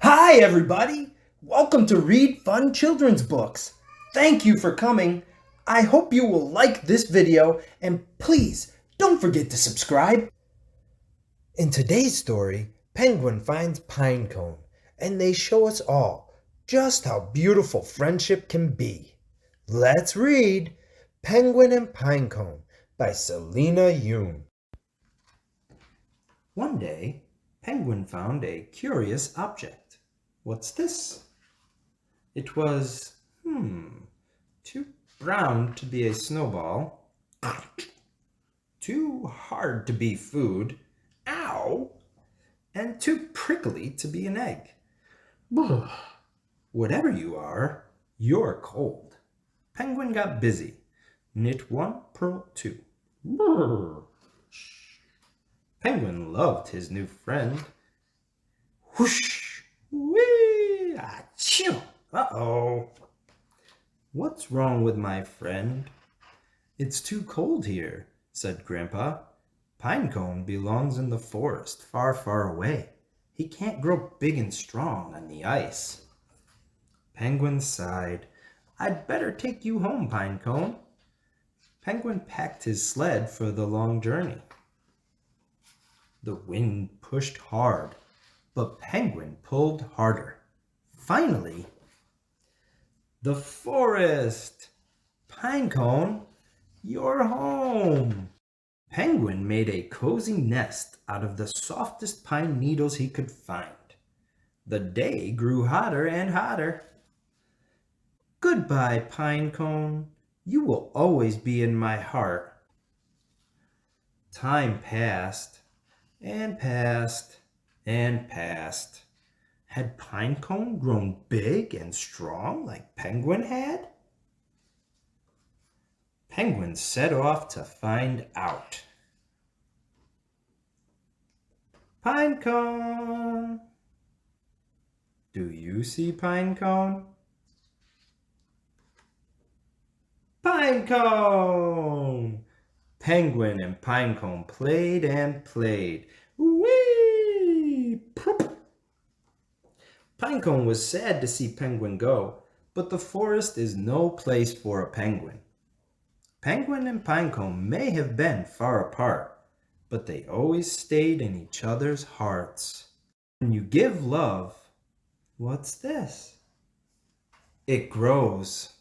Hi, everybody! Welcome to Read Fun Children's Books. Thank you for coming. I hope you will like this video, and please don't forget to subscribe. In today's story, Penguin finds Pinecone, and they show us all just how beautiful friendship can be. Let's read Penguin and Pinecone by Salina Yoon. One day, Penguin found a curious object. What's this? It was, too brown to be a snowball, too hard to be food, ow, and too prickly to be an egg. Whatever you are, you're cold. Penguin got busy. Knit one, purl two. Penguin loved his new friend. Whoosh! Whee! Achoo! Uh-oh! What's wrong with my friend? It's too cold here, said Grandpa. Pinecone belongs in the forest, far, far away. He can't grow big and strong on the ice. Penguin sighed. I'd better take you home, Pinecone. Penguin packed his sled for the long journey. The wind pushed hard, but Penguin pulled harder. Finally, the forest! Pinecone, you're home! Penguin made a cozy nest out of the softest pine needles he could find. The day grew hotter and hotter. Goodbye, Pinecone. You will always be in my heart. Time passed, and passed, and passed. Had Pinecone grown big and strong like Penguin had? Penguin set off to find out. Pinecone! Do you see Pinecone? Pinecone! Penguin and Pinecone played and played. Whee! Poop! Pinecone was sad to see Penguin go, but the forest is no place for a penguin. Penguin and Pinecone may have been far apart, but they always stayed in each other's hearts. When you give love, what's this? It grows.